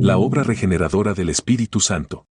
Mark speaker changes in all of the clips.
Speaker 1: La obra regeneradora del Espíritu Santo.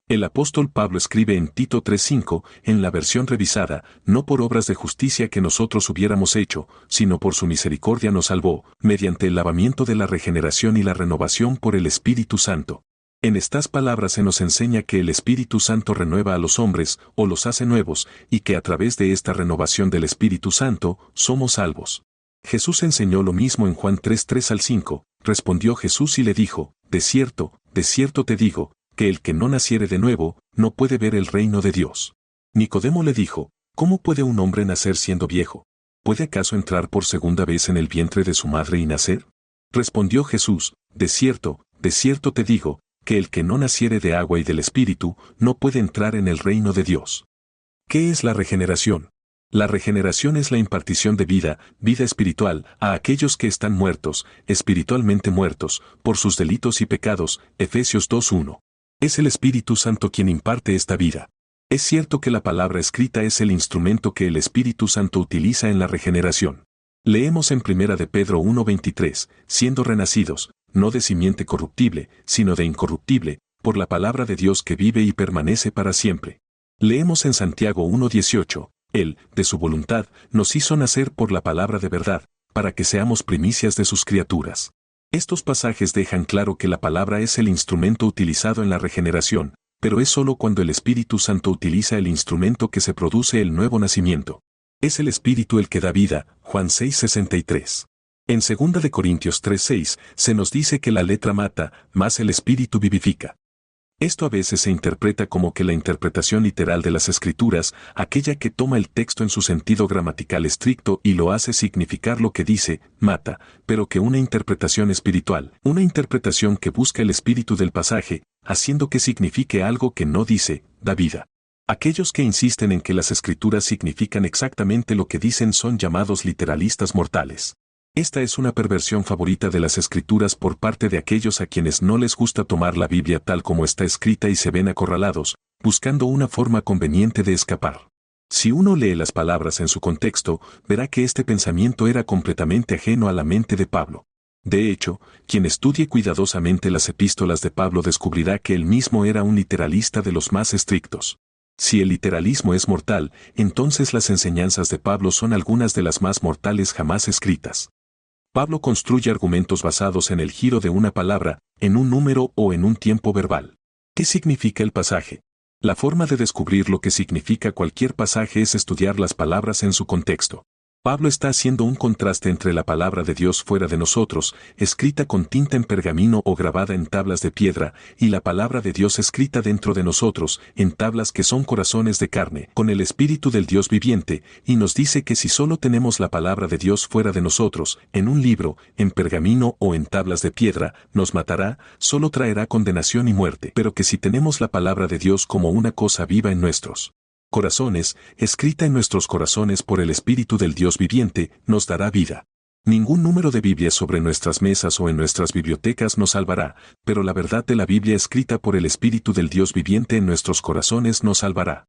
Speaker 1: El apóstol Pablo escribe en Tito 3:5, en la versión revisada, no por obras de justicia que nosotros hubiéramos hecho, sino por su misericordia nos salvó, mediante el lavamiento de la regeneración y la renovación por el Espíritu Santo. En estas palabras se nos enseña que el Espíritu Santo renueva a los hombres, o los hace nuevos, y que a través de esta renovación del Espíritu Santo, somos salvos. Jesús enseñó lo mismo en Juan 3:3-5, respondió Jesús y le dijo, de cierto te digo, que el que no naciere de nuevo, no puede ver el reino de Dios. Nicodemo le dijo, ¿cómo puede un hombre nacer siendo viejo? ¿Puede acaso entrar por segunda vez en el vientre de su madre y nacer? Respondió Jesús, de cierto te digo, que el que no naciere de agua y del Espíritu, no puede entrar en el reino de Dios. ¿Qué es la regeneración? La regeneración es la impartición de vida espiritual, a aquellos que están muertos, espiritualmente muertos, por sus delitos y pecados, Efesios 2:1. Es el Espíritu Santo quien imparte esta vida. Es cierto que la palabra escrita es el instrumento que el Espíritu Santo utiliza en la regeneración. Leemos en 1 de Pedro 1:23, siendo renacidos, no de simiente corruptible, sino de incorruptible, por la palabra de Dios que vive y permanece para siempre. Leemos en Santiago 1:18, Él, de su voluntad, nos hizo nacer por la palabra de verdad, para que seamos primicias de sus criaturas. Estos pasajes dejan claro que la palabra es el instrumento utilizado en la regeneración, pero es solo cuando el Espíritu Santo utiliza el instrumento que se produce el nuevo nacimiento. Es el Espíritu el que da vida, Juan 6:63. En 2 de Corintios 3:6 se nos dice que la letra mata, mas el Espíritu vivifica. Esto a veces se interpreta como que la interpretación literal de las Escrituras, aquella que toma el texto en su sentido gramatical estricto y lo hace significar lo que dice, mata, pero que una interpretación espiritual, una interpretación que busca el espíritu del pasaje, haciendo que signifique algo que no dice, da vida. Aquellos que insisten en que las Escrituras significan exactamente lo que dicen son llamados literalistas mortales. Esta es una perversión favorita de las Escrituras por parte de aquellos a quienes no les gusta tomar la Biblia tal como está escrita y se ven acorralados, buscando una forma conveniente de escapar. Si uno lee las palabras en su contexto, verá que este pensamiento era completamente ajeno a la mente de Pablo. De hecho, quien estudie cuidadosamente las epístolas de Pablo descubrirá que él mismo era un literalista de los más estrictos. Si el literalismo es mortal, entonces las enseñanzas de Pablo son algunas de las más mortales jamás escritas. Pablo construye argumentos basados en el giro de una palabra, en un número o en un tiempo verbal. ¿Qué significa el pasaje? La forma de descubrir lo que significa cualquier pasaje es estudiar las palabras en su contexto. Pablo está haciendo un contraste entre la palabra de Dios fuera de nosotros, escrita con tinta en pergamino o grabada en tablas de piedra, y la palabra de Dios escrita dentro de nosotros, en tablas que son corazones de carne, con el Espíritu del Dios viviente, y nos dice que si solo tenemos la palabra de Dios fuera de nosotros, en un libro, en pergamino o en tablas de piedra, nos matará, solo traerá condenación y muerte, pero que si tenemos la palabra de Dios como una cosa viva en nuestros corazones, escrita en nuestros corazones por el Espíritu del Dios viviente, nos dará vida. Ningún número de Biblias sobre nuestras mesas o en nuestras bibliotecas nos salvará, pero la verdad de la Biblia escrita por el Espíritu del Dios viviente en nuestros corazones nos salvará.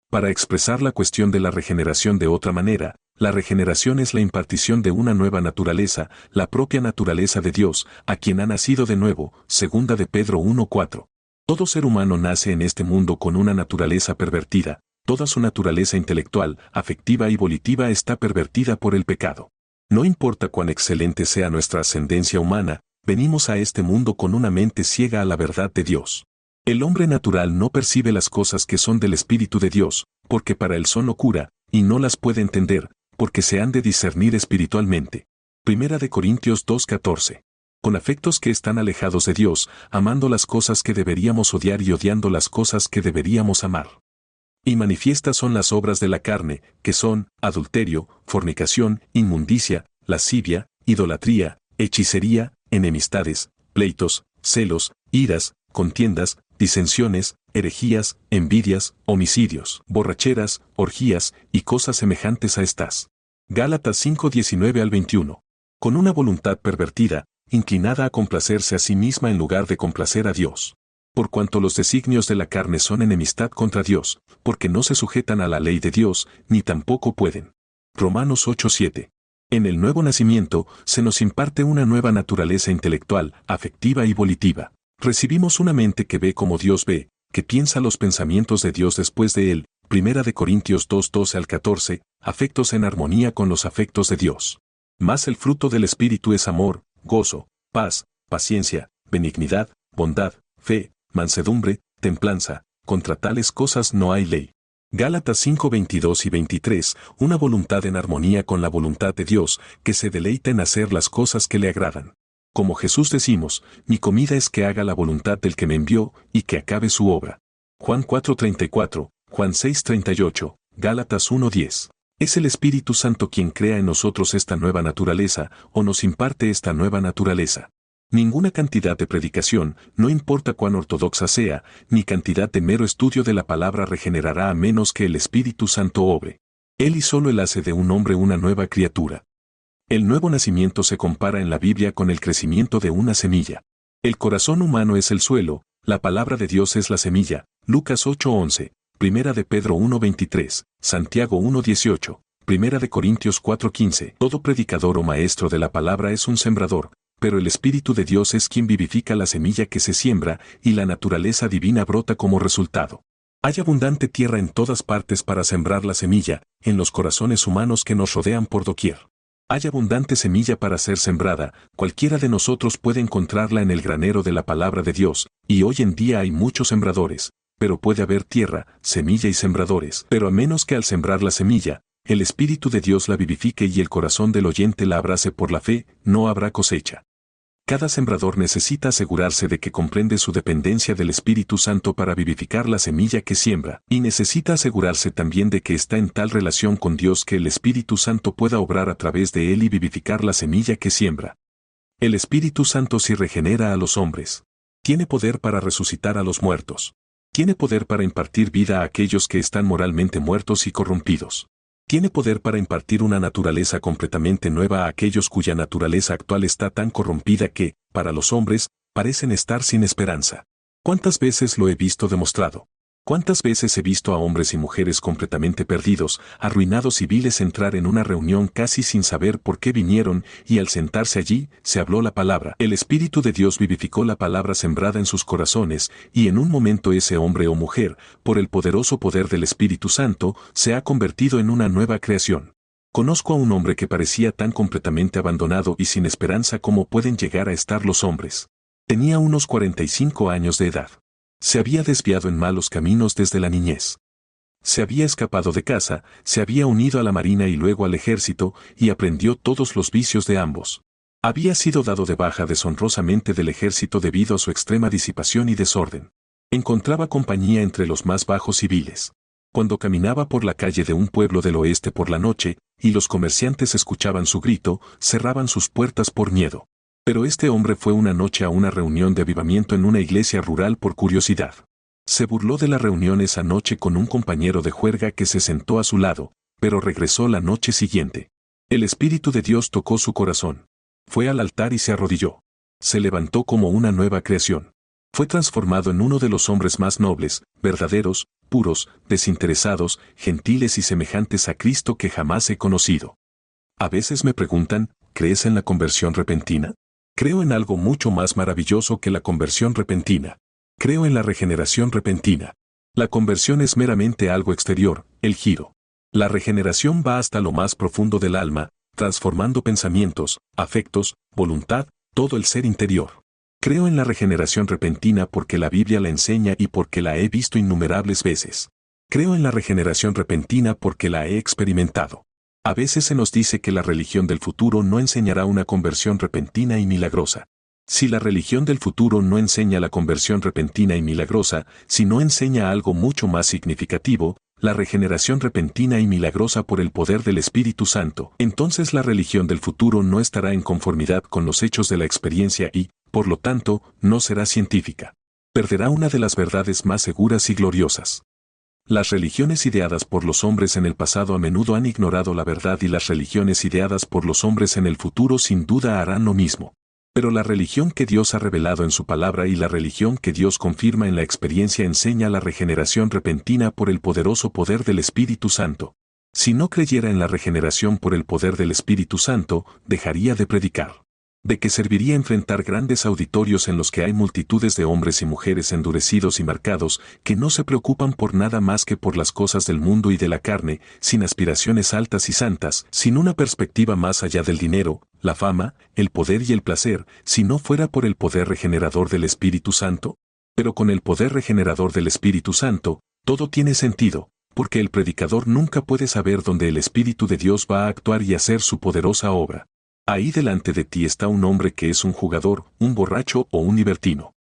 Speaker 1: Para expresar la cuestión de la regeneración de otra manera, la regeneración es la impartición de una nueva naturaleza, la propia naturaleza de Dios, a quien ha nacido de nuevo, 2 de Pedro 1:4. Todo ser humano nace en este mundo con una naturaleza pervertida. Toda su naturaleza intelectual, afectiva y volitiva está pervertida por el pecado. No importa cuán excelente sea nuestra ascendencia humana, venimos a este mundo con una mente ciega a la verdad de Dios. El hombre natural no percibe las cosas que son del Espíritu de Dios, porque para él son locura, y no las puede entender, porque se han de discernir espiritualmente. 1 de Corintios 2:14. Con afectos que están alejados de Dios, amando las cosas que deberíamos odiar y odiando las cosas que deberíamos amar. Y manifiestas son las obras de la carne, que son adulterio, fornicación, inmundicia, lascivia, idolatría, hechicería, enemistades, pleitos, celos, iras, contiendas, disensiones, herejías, envidias, homicidios, borracheras, orgías y cosas semejantes a estas. Gálatas 5:19-21. Con una voluntad pervertida, inclinada a complacerse a sí misma en lugar de complacer a Dios. Por cuanto los designios de la carne son enemistad contra Dios, porque no se sujetan a la ley de Dios, ni tampoco pueden. Romanos 8:7. En el nuevo nacimiento, se nos imparte una nueva naturaleza intelectual, afectiva y volitiva. Recibimos una mente que ve como Dios ve, que piensa los pensamientos de Dios después de él. 1 Corintios 2:12-14, afectos en armonía con los afectos de Dios. Mas el fruto del Espíritu es amor, gozo, paz, paciencia, benignidad, bondad, fe, mansedumbre, templanza. Contra tales cosas no hay ley. Gálatas 5:22 y 23, una voluntad en armonía con la voluntad de Dios, que se deleita en hacer las cosas que le agradan. Como Jesús decimos, mi comida es que haga la voluntad del que me envió, y que acabe su obra. Juan 4:34, Juan 6:38, Gálatas 1:10. Es el Espíritu Santo quien crea en nosotros esta nueva naturaleza, o nos imparte esta nueva naturaleza. Ninguna cantidad de predicación, no importa cuán ortodoxa sea, ni cantidad de mero estudio de la palabra regenerará a menos que el Espíritu Santo obre. Él y solo Él hace de un hombre una nueva criatura. El nuevo nacimiento se compara en la Biblia con el crecimiento de una semilla. El corazón humano es el suelo, la palabra de Dios es la semilla. Lucas 8:11, 1 de Pedro 1:23, Santiago 1:18, 1 de Corintios 4:15. Todo predicador o maestro de la palabra es un sembrador, pero el Espíritu de Dios es quien vivifica la semilla que se siembra, y la naturaleza divina brota como resultado. Hay abundante tierra en todas partes para sembrar la semilla, en los corazones humanos que nos rodean por doquier. Hay abundante semilla para ser sembrada, cualquiera de nosotros puede encontrarla en el granero de la palabra de Dios, y hoy en día hay muchos sembradores, pero puede haber tierra, semilla y sembradores, pero a menos que al sembrar la semilla, el Espíritu de Dios la vivifique y el corazón del oyente la abrace por la fe, no habrá cosecha. Cada sembrador necesita asegurarse de que comprende su dependencia del Espíritu Santo para vivificar la semilla que siembra, y necesita asegurarse también de que está en tal relación con Dios que el Espíritu Santo pueda obrar a través de él y vivificar la semilla que siembra. El Espíritu Santo sí regenera a los hombres. Tiene poder para resucitar a los muertos. Tiene poder para impartir vida a aquellos que están moralmente muertos y corrompidos. Tiene poder para impartir una naturaleza completamente nueva a aquellos cuya naturaleza actual está tan corrompida que, para los hombres, parecen estar sin esperanza. ¿Cuántas veces lo he visto demostrado? ¿Cuántas veces he visto a hombres y mujeres completamente perdidos, arruinados y viles entrar en una reunión casi sin saber por qué vinieron, y al sentarse allí, se habló la palabra? El Espíritu de Dios vivificó la palabra sembrada en sus corazones, y en un momento ese hombre o mujer, por el poderoso poder del Espíritu Santo, se ha convertido en una nueva creación. Conozco a un hombre que parecía tan completamente abandonado y sin esperanza como pueden llegar a estar los hombres. Tenía unos 45 años de edad. Se había desviado en malos caminos desde la niñez. Se había escapado de casa, se había unido a la marina y luego al ejército, y aprendió todos los vicios de ambos. Había sido dado de baja deshonrosamente del ejército debido a su extrema disipación y desorden. Encontraba compañía entre los más bajos civiles. Cuando caminaba por la calle de un pueblo del oeste por la noche, y los comerciantes escuchaban su grito, cerraban sus puertas por miedo. Pero este hombre fue una noche a una reunión de avivamiento en una iglesia rural por curiosidad. Se burló de la reunión esa noche con un compañero de juerga que se sentó a su lado, pero regresó la noche siguiente. El Espíritu de Dios tocó su corazón. Fue al altar y se arrodilló. Se levantó como una nueva creación. Fue transformado en uno de los hombres más nobles, verdaderos, puros, desinteresados, gentiles y semejantes a Cristo que jamás he conocido. A veces me preguntan, ¿crees en la conversión repentina? Creo en algo mucho más maravilloso que la conversión repentina. Creo en la regeneración repentina. La conversión es meramente algo exterior, el giro. La regeneración va hasta lo más profundo del alma, transformando pensamientos, afectos, voluntad, todo el ser interior. Creo en la regeneración repentina porque la Biblia la enseña y porque la he visto innumerables veces. Creo en la regeneración repentina porque la he experimentado. A veces se nos dice que la religión del futuro no enseñará una conversión repentina y milagrosa. Si la religión del futuro no enseña la conversión repentina y milagrosa, si no enseña algo mucho más significativo, la regeneración repentina y milagrosa por el poder del Espíritu Santo, entonces la religión del futuro no estará en conformidad con los hechos de la experiencia y, por lo tanto, no será científica. Perderá una de las verdades más seguras y gloriosas. Las religiones ideadas por los hombres en el pasado a menudo han ignorado la verdad y las religiones ideadas por los hombres en el futuro sin duda harán lo mismo. Pero la religión que Dios ha revelado en su palabra y la religión que Dios confirma en la experiencia enseña la regeneración repentina por el poderoso poder del Espíritu Santo. Si no creyera en la regeneración por el poder del Espíritu Santo, dejaría de predicar. ¿De qué serviría enfrentar grandes auditorios en los que hay multitudes de hombres y mujeres endurecidos y marcados que no se preocupan por nada más que por las cosas del mundo y de la carne, sin aspiraciones altas y santas, sin una perspectiva más allá del dinero, la fama, el poder y el placer, si no fuera por el poder regenerador del Espíritu Santo? Pero con el poder regenerador del Espíritu Santo, todo tiene sentido, porque el predicador nunca puede saber dónde el Espíritu de Dios va a actuar y hacer su poderosa obra. Ahí delante de ti está un hombre que es un jugador, un borracho o un libertino.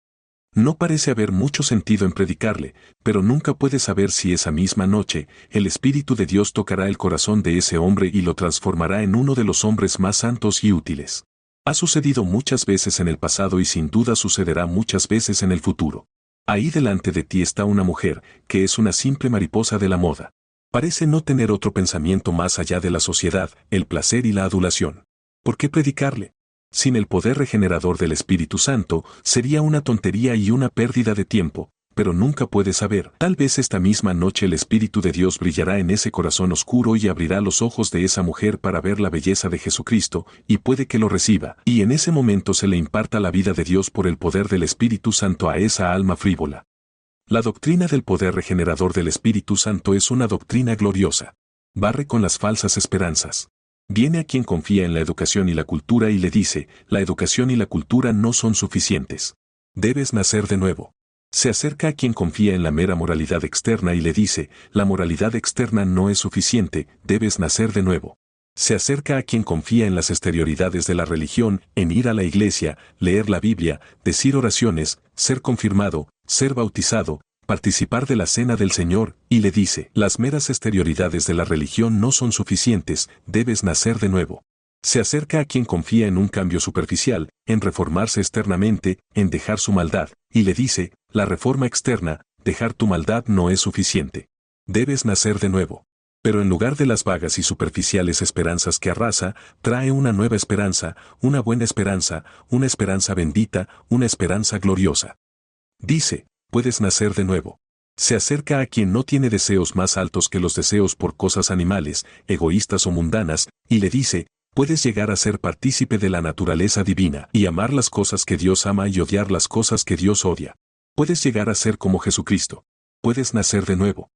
Speaker 1: No parece haber mucho sentido en predicarle, pero nunca puedes saber si esa misma noche el Espíritu de Dios tocará el corazón de ese hombre y lo transformará en uno de los hombres más santos y útiles. Ha sucedido muchas veces en el pasado y sin duda sucederá muchas veces en el futuro. Ahí delante de ti está una mujer que es una simple mariposa de la moda. Parece no tener otro pensamiento más allá de la sociedad, el placer y la adulación. ¿Por qué predicarle? Sin el poder regenerador del Espíritu Santo, sería una tontería y una pérdida de tiempo, pero nunca puedes saber. Tal vez esta misma noche el Espíritu de Dios brillará en ese corazón oscuro y abrirá los ojos de esa mujer para ver la belleza de Jesucristo, y puede que lo reciba, y en ese momento se le imparta la vida de Dios por el poder del Espíritu Santo a esa alma frívola. La doctrina del poder regenerador del Espíritu Santo es una doctrina gloriosa. Barre con las falsas esperanzas. Viene a quien confía en la educación y la cultura y le dice, la educación y la cultura no son suficientes. Debes nacer de nuevo. Se acerca a quien confía en la mera moralidad externa y le dice, la moralidad externa no es suficiente, debes nacer de nuevo. Se acerca a quien confía en las exterioridades de la religión, en ir a la iglesia, leer la Biblia, decir oraciones, ser confirmado, ser bautizado, participar de la cena del Señor, y le dice, las meras exterioridades de la religión no son suficientes, debes nacer de nuevo. Se acerca a quien confía en un cambio superficial, en reformarse externamente, en dejar su maldad, y le dice, la reforma externa, dejar tu maldad no es suficiente. Debes nacer de nuevo. Pero en lugar de las vagas y superficiales esperanzas que arrasa, trae una nueva esperanza, una buena esperanza, una esperanza bendita, una esperanza gloriosa. Dice, puedes nacer de nuevo. Se acerca a quien no tiene deseos más altos que los deseos por cosas animales, egoístas o mundanas, y le dice, puedes llegar a ser partícipe de la naturaleza divina y amar las cosas que Dios ama y odiar las cosas que Dios odia. Puedes llegar a ser como Jesucristo. Puedes nacer de nuevo.